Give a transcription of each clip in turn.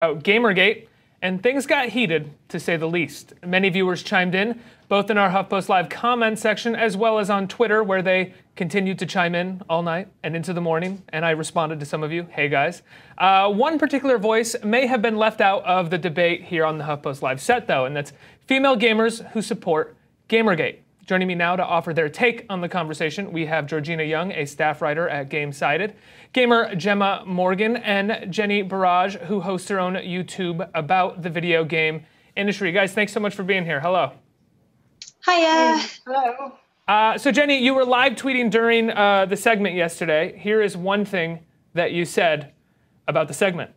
Gamergate, and things got heated, to say the least. Many viewers chimed in, both in our HuffPost Live comment section as well as on Twitter, where they continued to chime in all night and into the morning, and I responded to some of you. Hey, guys. One particular voice may have been left out of the debate here on the HuffPost Live set, though, and that's female gamers who support Gamergate. Joining me now to offer their take on the conversation, we have Georgina Young, a staff writer at Game-Sided, gamer Jemma Morgan, and Jennie Bharaj, who hosts her own YouTube about the video game industry. Guys, thanks so much for being here. Hello. Hiya. Hello. So Jennie, you were live tweeting during the segment yesterday. Here is one thing that you said about the segment.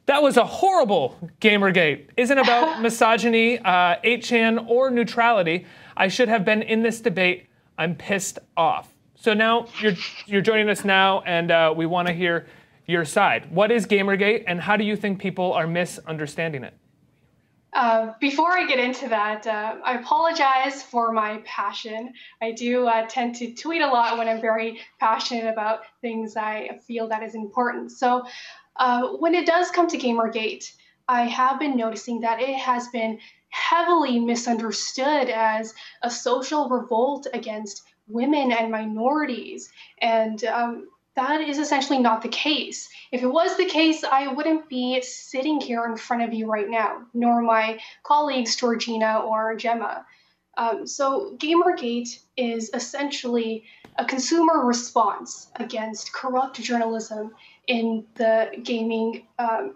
That was a horrible Gamergate. Isn't about misogyny, 8chan, or neutrality. I should have been in this debate. I'm pissed off. So now you're joining us now, and we want to hear your side. What is Gamergate, and how do you think people are misunderstanding it? Before I get into that, I apologize for my passion. I do tend to tweet a lot when I'm very passionate about things I feel that is important. So when it does come to Gamergate, I have been noticing that it has been heavily misunderstood as a social revolt against women and minorities. And that is essentially not the case. If it was the case, I wouldn't be sitting here in front of you right now, nor my colleagues Georgina or Jemma. So Gamergate is essentially a consumer response against corrupt journalism in the gaming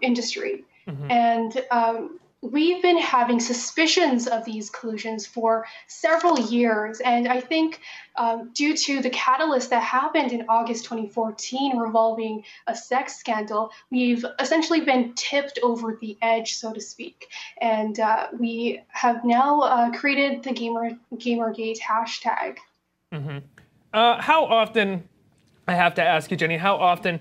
industry. Mm-hmm. And we've been having suspicions of these collusions for several years. And I think due to the catalyst that happened in August 2014 revolving a sex scandal, we've essentially been tipped over the edge, so to speak. And we have now created the Gamergate hashtag. Mm-hmm. How often, I have to ask you, Jennie, how often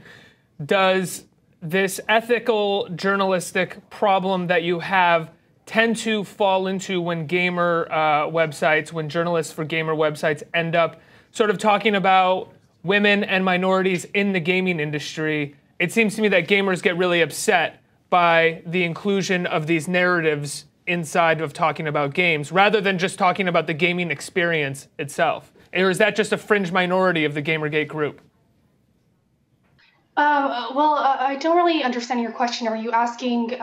does this ethical journalistic problem that you have tend to fall into when gamer websites, when journalists for gamer websites end up sort of talking about women and minorities in the gaming industry? It seems to me that gamers get really upset by the inclusion of these narratives inside of talking about games, rather than just talking about the gaming experience itself. Or is that just a fringe minority of the Gamergate group? I don't really understand your question. Are you asking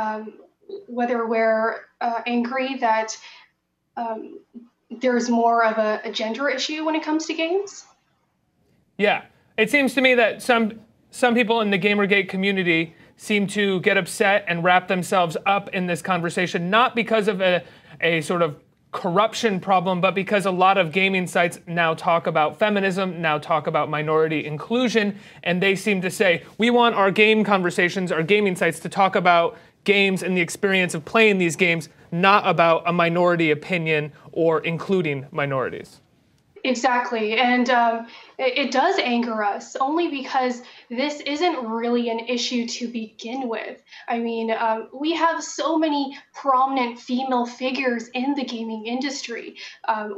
whether we're angry that there's more of a gender issue when it comes to games? Yeah. It seems to me that some people in the Gamergate community seem to get upset and wrap themselves up in this conversation, not because of a sort of corruption problem, but because a lot of gaming sites now talk about feminism, now talk about minority inclusion, and they seem to say, we want our game conversations, our gaming sites to talk about games and the experience of playing these games, not about a minority opinion or including minorities. Exactly, and it does anger us only because this isn't really an issue to begin with. I mean, we have so many prominent female figures in the gaming industry.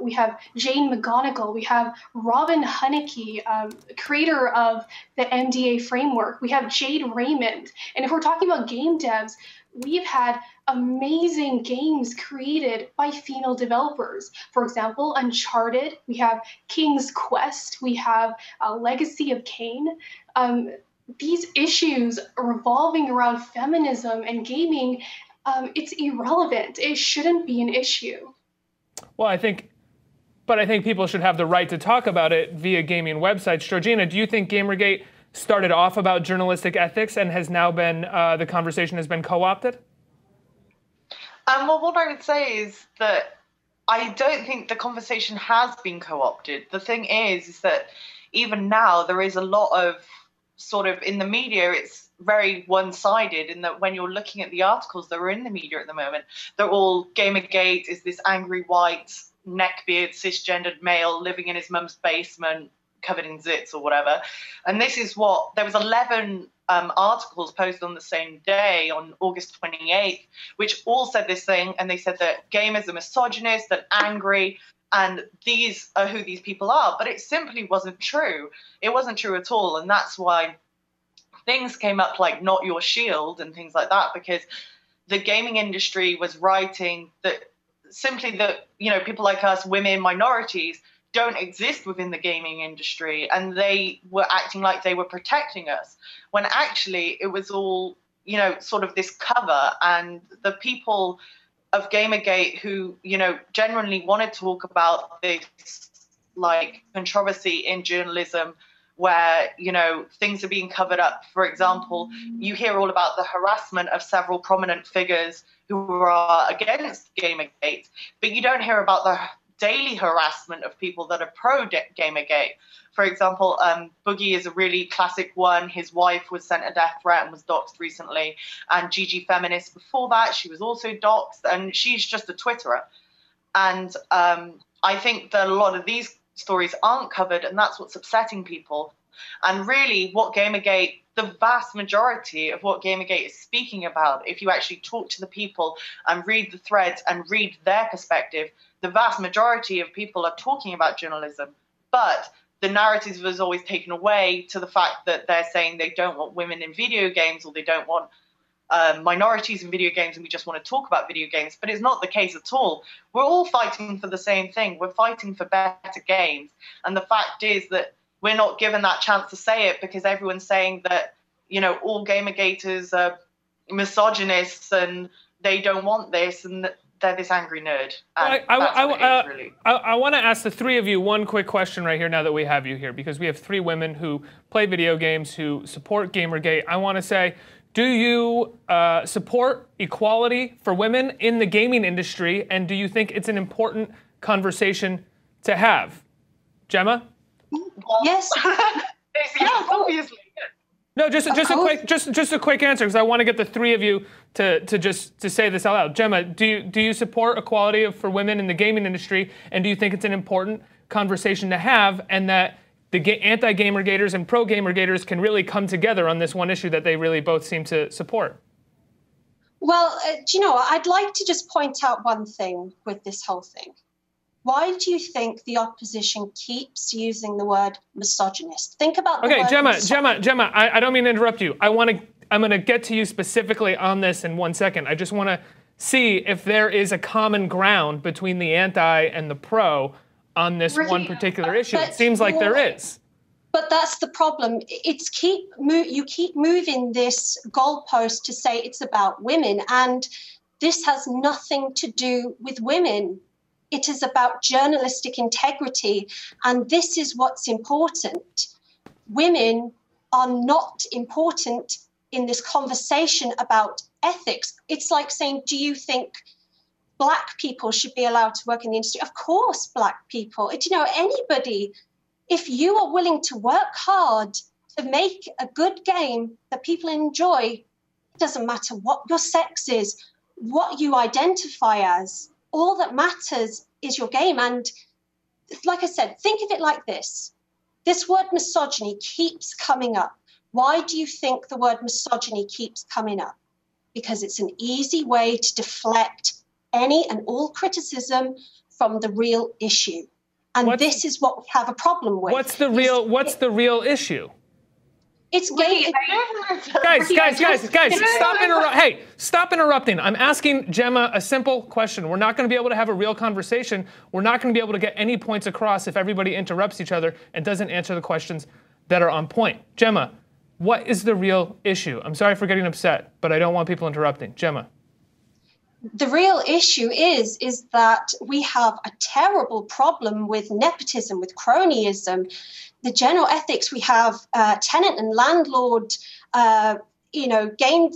We have Jane McGonigal, we have Robin Hunicke, creator of the MDA framework. We have Jade Raymond, and if we're talking about game devs, we've had amazing games created by female developers. For example, Uncharted, we have King's Quest, we have Legacy of Kain. These issues revolving around feminism and gaming, it's irrelevant. It shouldn't be an issue. Well, I think people should have the right to talk about it via gaming websites. Georgina, do you think Gamergate started off about journalistic ethics and has now been, the conversation has been co-opted? Well, what I would say is that I don't think the conversation has been co-opted. The thing is that even now there is a lot of sort of, in the media, it's very one-sided in that when you're looking at the articles that are in the media at the moment, they're all Gamergate is this angry white neckbeard cisgendered male living in his mum's basement covered in zits or whatever. And this is what, there was 11 articles posted on the same day, on August 28th, which all said this thing, and they said that gamers are misogynist and angry, and these are who these people are. But it simply wasn't true. It wasn't true at all, and that's why things came up like Not Your Shield and things like that, because the gaming industry was writing that simply that, people like us, women, minorities, don't exist within the gaming industry, and they were acting like they were protecting us, when actually it was all, sort of this cover. And the people of Gamergate who, genuinely want to talk about this, like, controversy in journalism where, things are being covered up. For example, you hear all about the harassment of several prominent figures who are against Gamergate, but you don't hear about the daily harassment of people that are pro-Gamergate. For example, Boogie is a really classic one. His wife was sent a death threat and was doxxed recently. And Gigi Feminist, before that, she was also doxxed, and she's just a Twitterer. And I think that a lot of these stories aren't covered, and that's what's upsetting people. And really, what Gamergate, the vast majority of what Gamergate is speaking about, if you actually talk to the people and read the threads and read their perspective, the vast majority of people are talking about journalism, but the narrative was always taken away to the fact that they're saying they don't want women in video games, or they don't want minorities in video games, and we just want to talk about video games. But it's not the case at all. We're all fighting for the same thing. We're fighting for better games. And the fact is that we're not given that chance to say it, because everyone's saying that, all Gamergaters are misogynists and they don't want this, and they're this angry nerd. I want to ask the three of you one quick question right here now that we have you here, because we have three women who play video games, who support Gamergate. I want to say, do you support equality for women in the gaming industry, and do you think it's an important conversation to have? Gemma? Yes. Yeah, obviously. No, just a quick answer, because I want to get the three of you to say this out loud. Gemma, do you support equality for women in the gaming industry, and do you think it's an important conversation to have, and that the anti-Gamergaters and pro-Gamergaters can really come together on this one issue that they really both seem to support? Well, I'd like to just point out one thing with this whole thing. Why do you think the opposition keeps using the word misogynist? Think about the word Gemma, I don't mean to interrupt you. I'm going to get to you specifically on this in 1 second. I just want to see if there is a common ground between the anti and the pro on this one particular issue. It seems like there is. But that's the problem. You keep moving this goalpost to say it's about women, and this has nothing to do with women. It is about journalistic integrity, and this is what's important. Women are not important in this conversation about ethics. It's like saying, do you think Black people should be allowed to work in the industry? Of course, Black people. Anybody, if you are willing to work hard to make a good game that people enjoy, it doesn't matter what your sex is, what you identify as. All that matters is your game. And like I said, think of it like this. This word misogyny keeps coming up. Why do you think the word misogyny keeps coming up? Because it's an easy way to deflect any and all criticism from the real issue. And this is what we have a problem with. What's the real issue? It's Guys, stop interrupting. I'm asking Gemma a simple question. We're not going to be able to have a real conversation. We're not going to be able to get any points across if everybody interrupts each other and doesn't answer the questions that are on point. Gemma, what is the real issue? I'm sorry for getting upset, but I don't want people interrupting. Gemma. The real issue is that we have a terrible problem with nepotism, with cronyism. The general ethics, we have tenant and landlord, game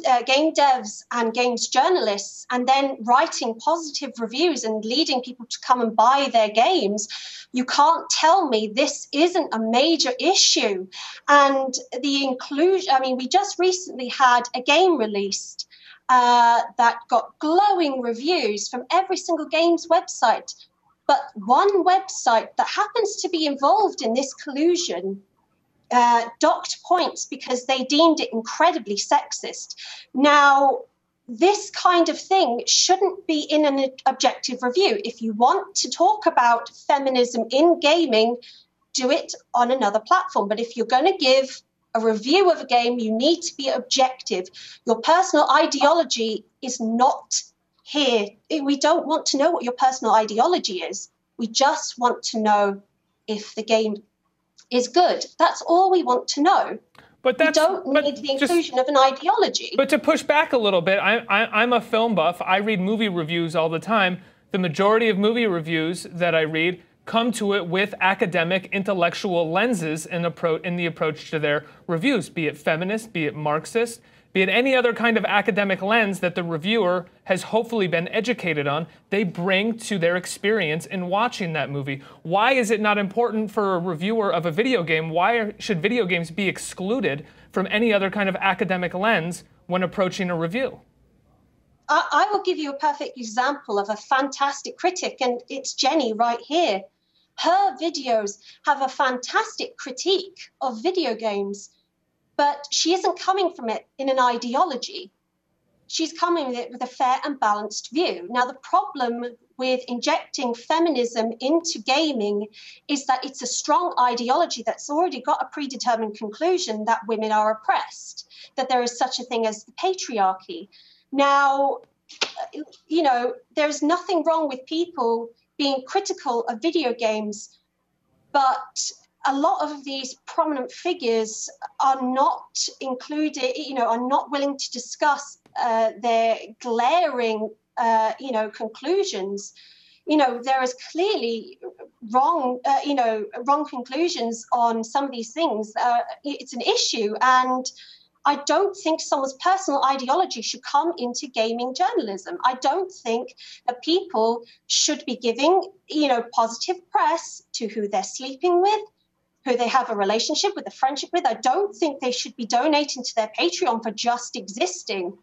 devs and games journalists, and then writing positive reviews and leading people to come and buy their games. You can't tell me this isn't a major issue. And the inclusion, we just recently had a game released that got glowing reviews from every single games website. But one website that happens to be involved in this collusion docked points because they deemed it incredibly sexist. Now, this kind of thing shouldn't be in an objective review. If you want to talk about feminism in gaming, do it on another platform. But if you're going to give a review of a game, you need to be objective. Your personal ideology is not here. We don't want to know what your personal ideology is. We just want to know if the game is good. That's all we want to know. But we don't need the inclusion of an ideology. But to push back a little bit, I'm a film buff. I read movie reviews all the time. The majority of movie reviews that I read come to it with academic, intellectual lenses in the approach to their reviews, be it feminist, be it Marxist, be it any other kind of academic lens that the reviewer has hopefully been educated on, they bring to their experience in watching that movie. Why is it not important for a reviewer of a video game? Why should video games be excluded from any other kind of academic lens when approaching a review? I will give you a perfect example of a fantastic critic, and it's Jennie right here. Her videos have a fantastic critique of video games, but she isn't coming from it in an ideology. She's coming with it with a fair and balanced view. Now, the problem with injecting feminism into gaming is that it's a strong ideology that's already got a predetermined conclusion that women are oppressed, that there is such a thing as the patriarchy. Now, you know, there's nothing wrong with people being critical of video games, but a lot of these prominent figures are not included, you know, are not willing to discuss their glaring, conclusions. You know, there is clearly wrong conclusions on some of these things. It's an issue, and I don't think someone's personal ideology should come into gaming journalism. I don't think that people should be giving, positive press to who they're sleeping with, who they have a relationship with, a friendship with. I don't think they should be donating to their Patreon for just existing.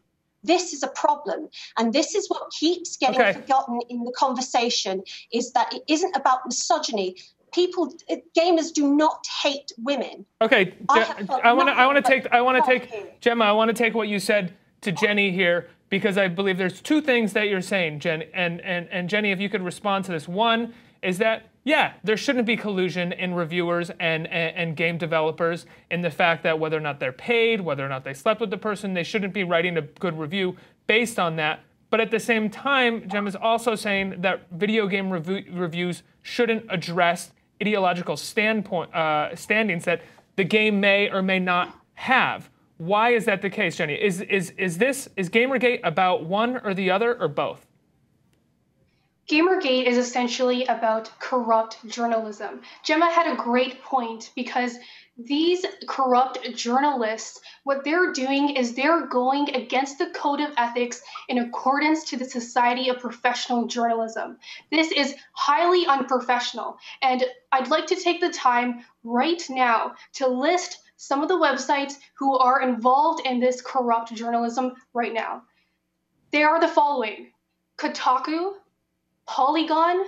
This is a problem. And this is what keeps getting forgotten in the conversation, is that it isn't about misogyny. Gamers do not hate women. Okay, I want to take Jemma, I want to take what you said to Jennie here, because I believe there's two things that you're saying, Jen, and Jennie, if you could respond to this. One is that, yeah, there shouldn't be collusion in reviewers and game developers in the fact that whether or not they're paid, whether or not they slept with the person, they shouldn't be writing a good review based on that. But at the same time, Jemma's also saying that video game reviews shouldn't address ideological standings that the game may or may not have. Why is that the case, Jennie? Is Gamergate about one or the other, or both? Gamergate is essentially about corrupt journalism. Jemma had a great point, because these corrupt journalists, what they're doing is they're going against the code of ethics in accordance to the Society of Professional Journalism. This is highly unprofessional, and I'd like to take the time right now to list some of the websites who are involved in this corrupt journalism right now. They are the following: Kotaku, Polygon,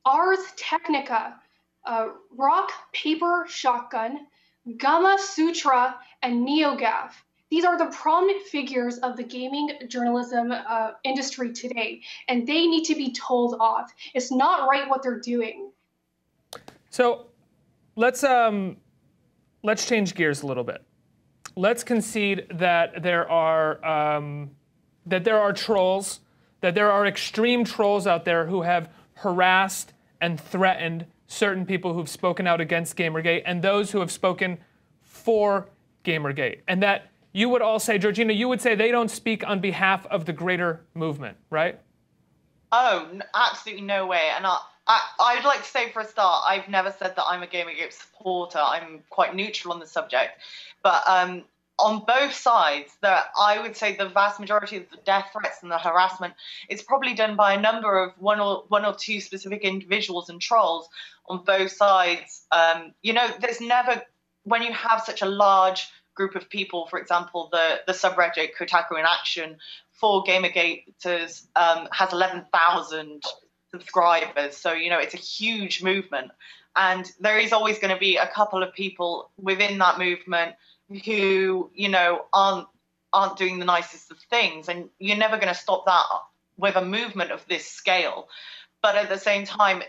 Ars Technica, Rock Paper Shotgun, Gamma Sutra, and NeoGAF. These are the prominent figures of the gaming journalism industry today, and they need to be told off. It's not right what they're doing. So let's change gears a little bit. Let's concede that there are trolls, that there are extreme trolls out there who have harassed and threatened certain people who've spoken out against Gamergate and those who have spoken for Gamergate. And that you would all say, Georgina, you would say they don't speak on behalf of the greater movement, right? Oh, absolutely no way. And I'd like to say, for a start, I've never said that I'm a Gamergate supporter. I'm quite neutral on the subject. But on both sides, I would say the vast majority of the death threats and the harassment is probably done by a number of one or two specific individuals and trolls on both sides. There's never, when you have such a large group of people, for example, the subreddit Kotaku in Action for Gamergaters has 11,000 subscribers. So, it's a huge movement. And there is always going to be a couple of people within that movement who, aren't doing the nicest of things. And you're never going to stop that with a movement of this scale. But at the same time,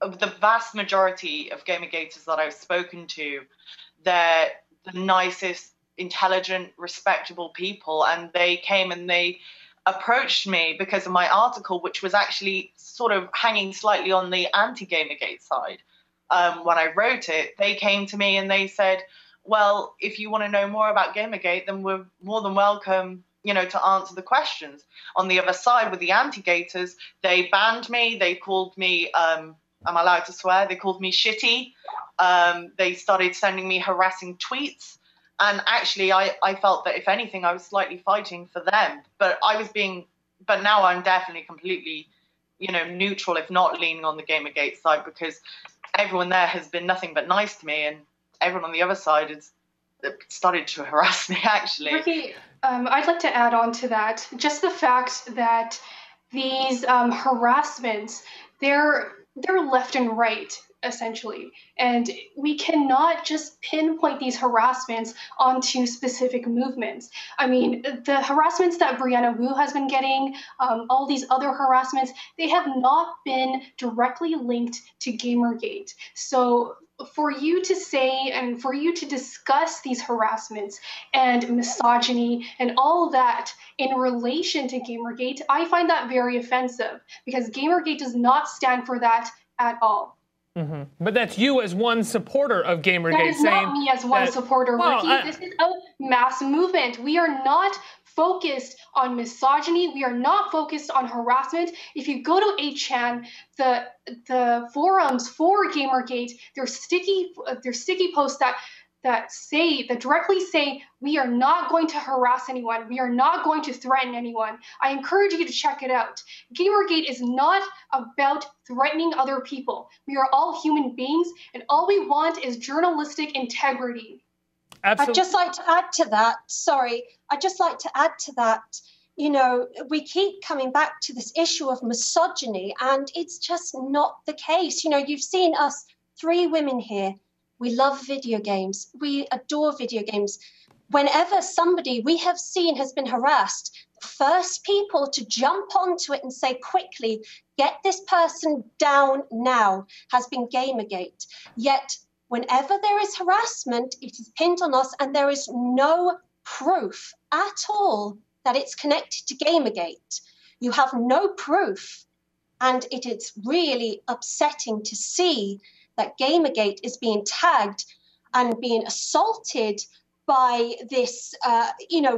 the vast majority of Gamergaters that I've spoken to, the nicest, intelligent, respectable people, and they came and they approached me because of my article, which was actually sort of hanging slightly on the anti-Gamergate side. When I wrote it, they came to me and they said, well, if you want to know more about Gamergate, then we're more than welcome, to answer the questions. On the other side, with the anti-gators, they banned me. They called me, am I allowed to swear? They called me shitty. They started sending me harassing tweets. And actually, I felt that if anything, I was slightly fighting for them. But now I'm definitely completely, neutral, if not leaning on the Gamergate side, because everyone there has been nothing but nice to me, and everyone on the other side has started to harass me, actually. Ricky, I'd like to add on to that. Just the fact that these harassments, they're left and right, essentially. And we cannot just pinpoint these harassments onto specific movements. I mean, the harassments that Brianna Wu has been getting, all these other harassments, they have not been directly linked to Gamergate. So for you to say and for you to discuss these harassments and misogyny and all that in relation to Gamergate, I find that very offensive, because Gamergate does not stand for that at all. Mm-hmm. But that's you as one supporter of Gamergate that is saying not me as one supporter, Ricky. This is a mass movement. We are not focused on misogyny. We are not focused on harassment. If you go to 8chan, the forums for Gamergate, there's sticky posts that directly say, we are not going to harass anyone. We are not going to threaten anyone. I encourage you to check it out. Gamergate is not about threatening other people. We are all human beings, and all we want is journalistic integrity. Absolutely. I'd just like to add to that. We keep coming back to this issue of misogyny, and it's just not the case. You've seen us, 3 women here. We love video games. We adore video games. Whenever somebody we have seen has been harassed, the first people to jump onto it and say quickly, get this person down now, has been Gamergate. Yet, whenever there is harassment, it is pinned on us, and there is no proof at all that it's connected to Gamergate. You have no proof, and it is really upsetting to see that Gamergate is being tagged and being assaulted by this,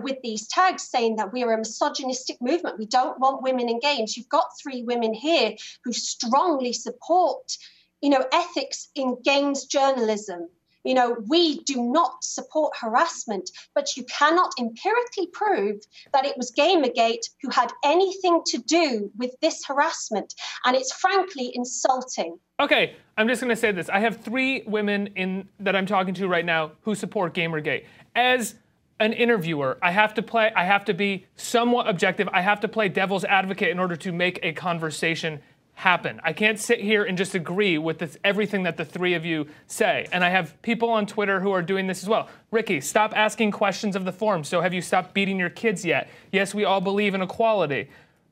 with these tags saying that we are a misogynistic movement. We don't want women in games. You've got 3 women here who strongly support, ethics in games journalism. We do not support harassment, but you cannot empirically prove that it was Gamergate who had anything to do with this harassment. And it's frankly insulting. Okay, I'm just going to say this. I have 3 women that I'm talking to right now who support Gamergate. As an interviewer, I have to be somewhat objective. I have to play devil's advocate in order to make a conversation happen. I can't sit here and just agree with everything that the 3 of you say. And I have people on Twitter who are doing this as well. Ricky, stop asking questions of the forum. So have you stopped beating your kids yet? Yes, we all believe in equality.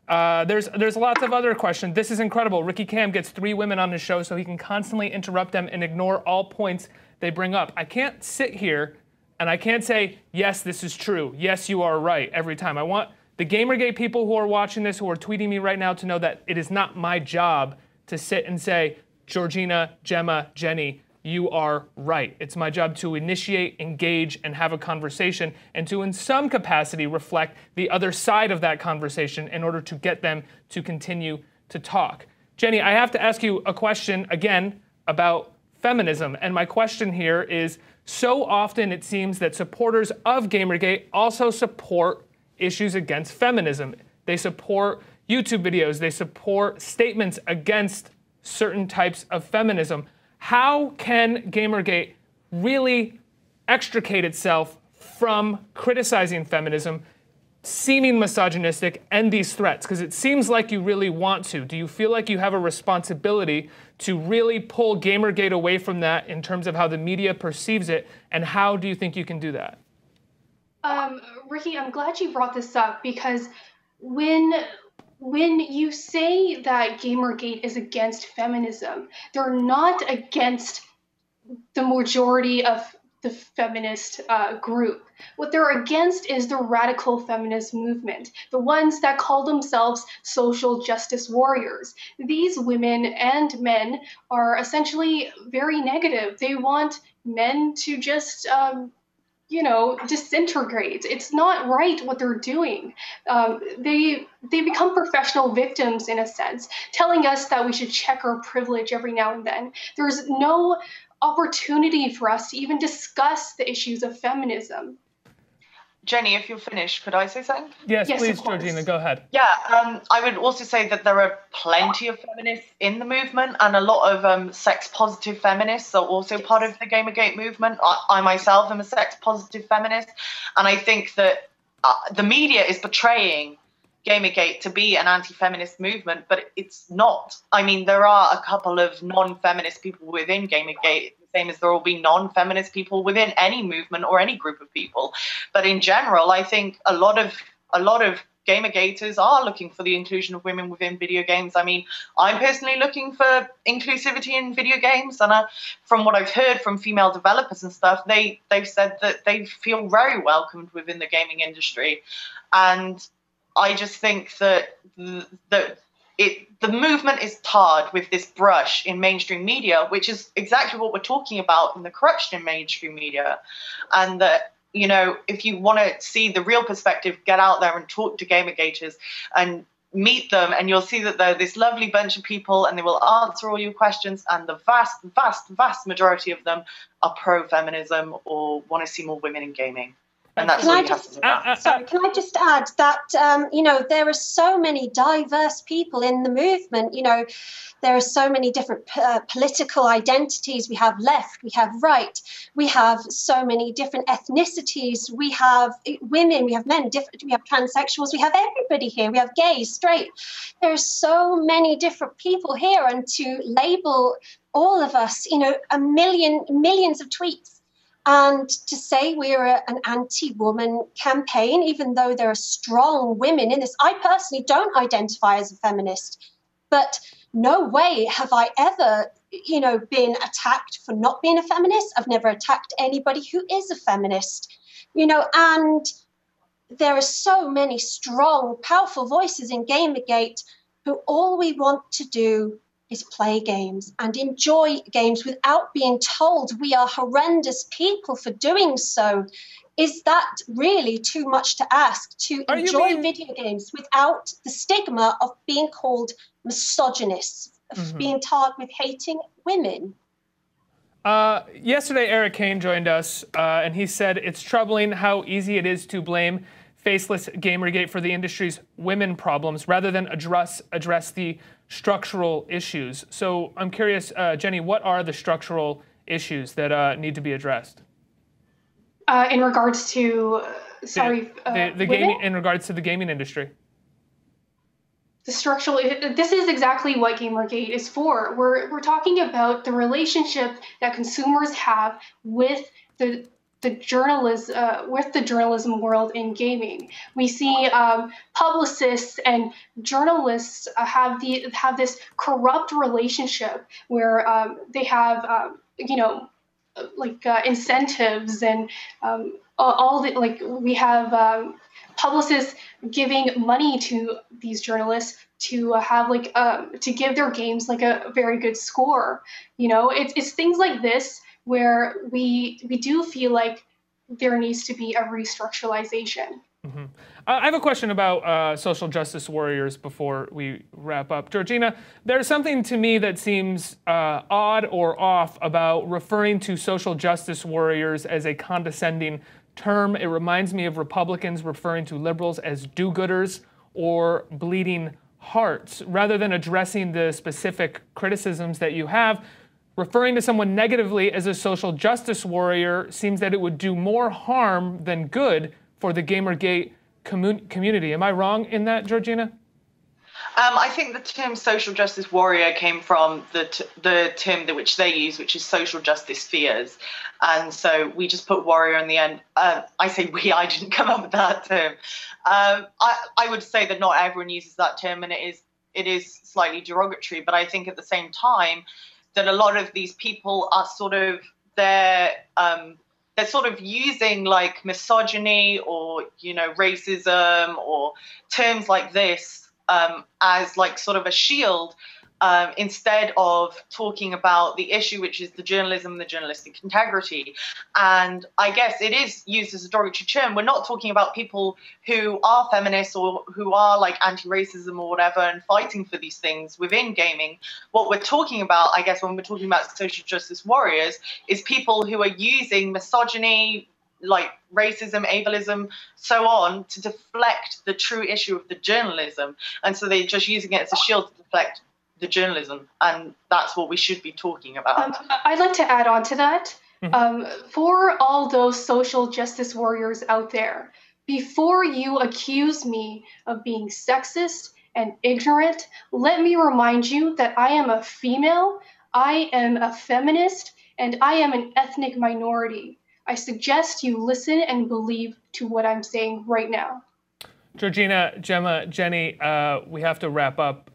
There's lots of other questions. This is incredible. Ricky Cam gets 3 women on his show so he can constantly interrupt them and ignore all points they bring up. I can't sit here and I can't say, yes, this is true. Yes, you are right every time. I want the Gamergate people who are watching this, who are tweeting me right now, to know that it is not my job to sit and say, Georgina, Jemma, Jennie, you are right. It's my job to initiate, engage, and have a conversation, and to, in some capacity, reflect the other side of that conversation in order to get them to continue to talk. Jennie, I have to ask you a question, again, about feminism. And my question here is, so often it seems that supporters of Gamergate also support issues against feminism. They support YouTube videos. They support statements against certain types of feminism. How can Gamergate really extricate itself from criticizing feminism, seeming misogynistic, and these threats? Because it seems like you really want to. Do you feel like you have a responsibility to really pull Gamergate away from that in terms of how the media perceives it, and how do you think you can do that? Ricky, I'm glad you brought this up, because when you say that Gamergate is against feminism, they're not against the majority of the feminist group. What they're against is the radical feminist movement, the ones that call themselves social justice warriors. These women and men are essentially very negative. They want men to just disintegrate. It's not right what they're doing. They become professional victims in a sense, telling us that we should check our privilege every now and then. There's no opportunity for us to even discuss the issues of feminism. Jenny, if you're finished, could I say something? Yes, please, Georgina, go ahead. Yeah, I would also say that there are plenty of feminists in the movement, and a lot of sex-positive feminists are also part of the Gamergate movement. I myself am a sex-positive feminist, and I think that the media is portraying Gamergate to be an anti-feminist movement, but it's not. I mean, there are a couple of non-feminist people within Gamergate, the same as there will be non-feminist people within any movement or any group of people. But in general, I think a lot of Gamergaters are looking for the inclusion of women within video games. I mean, I'm personally looking for inclusivity in video games, and from what I've heard from female developers and stuff, they've said that they feel very welcomed within the gaming industry. And I just think that the movement is tarred with this brush in mainstream media, which is exactly what we're talking about in the corruption in mainstream media. And that, if you want to see the real perspective, get out there and talk to Gamergaters and meet them, and you'll see that they're this lovely bunch of people and they will answer all your questions. And the vast, vast, vast majority of them are pro-feminism or want to see more women in gaming. And that's what you have to say. Sorry, can I just add that, there are so many diverse people in the movement. There are so many different political identities. We have left, we have right, we have so many different ethnicities. We have women, we have men, we have transsexuals, we have everybody here. We have gays, straight. There are so many different people here, and to label all of us, millions of tweets, and to say we're an anti-woman campaign, even though there are strong women in this. I personally don't identify as a feminist, but no way have I ever, been attacked for not being a feminist. I've never attacked anybody who is a feminist, and there are so many strong, powerful voices in Gamergate who all we want to do is play games and enjoy games without being told we are horrendous people for doing so. Is that really too much to ask, to enjoy video games without the stigma of being called misogynist, of being tarred with hating women? Yesterday, Eric Kane joined us, and he said it's troubling how easy it is to blame faceless Gamergate for the industry's women problems rather than address the structural issues. So I'm curious, Jenny, what are the structural issues that need to be addressed? In regards to, in regards to the gaming industry. The structural, this is exactly what Gamergate is for. We're talking about the relationship that consumers have with the journalism world in gaming. We see publicists and journalists have this corrupt relationship where they have incentives and we have publicists giving money to these journalists to have to give their games a very good score. It's things like this where we do feel like there needs to be a restructuralization. Mm-hmm. I have a question about social justice warriors before we wrap up. Georgina, there's something to me that seems odd or off about referring to social justice warriors as a condescending term. It reminds me of Republicans referring to liberals as do-gooders or bleeding hearts. Rather than addressing the specific criticisms that you have, referring to someone negatively as a social justice warrior seems that it would do more harm than good for the Gamergate community. Am I wrong in that, Georgina? I think the term social justice warrior came from the term which they use, which is social justice fears. And so we just put warrior in the end. I say we, I didn't come up with that term. I would say that not everyone uses that term, and it is slightly derogatory. But I think at the same time that a lot of these people are sort of they're they're sort of using like misogyny or, you know, racism or terms like this as like sort of a shield instead of talking about the issue, which is the journalism and the journalistic integrity. And I guess it is used as a derogatory term. We're not talking about people who are feminists or who are like anti-racism or whatever and fighting for these things within gaming. What we're talking about, I guess, when we're talking about social justice warriors, is people who are using misogyny, like racism, ableism, so on, to deflect the true issue of the journalism. And so they're just using it as a shield to deflect the journalism, and that's what we should be talking about. I'd like to add on to that. For all those social justice warriors out there, before you accuse me of being sexist and ignorant, let me remind you that I am a female, I am a feminist, and I am an ethnic minority. I suggest you listen and believe to what I'm saying right now. Georgina, Jemma, Jennie, we have to wrap up.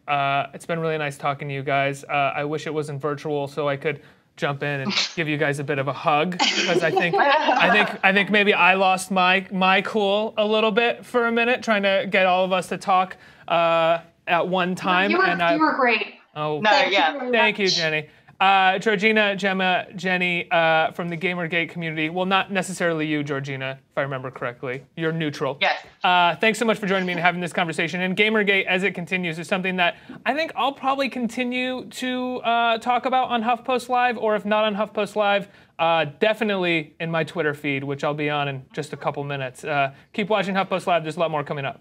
It's been really nice talking to you guys. I wish it wasn't virtual so I could jump in and give you guys a bit of a hug, because I think maybe I lost my cool a little bit for a minute trying to get all of us to talk at one time. You were great. Oh, no, yeah. Thank you, Jennie. Georgina, Jemma, Jennie from the Gamergate community. Well, not necessarily you, Georgina, if I remember correctly. You're neutral. Yes. Thanks so much for joining me and having this conversation. And Gamergate, as it continues, is something that I think I'll probably continue to talk about on HuffPost Live, or if not on HuffPost Live, definitely in my Twitter feed, which I'll be on in just a couple minutes. Keep watching HuffPost Live. There's a lot more coming up.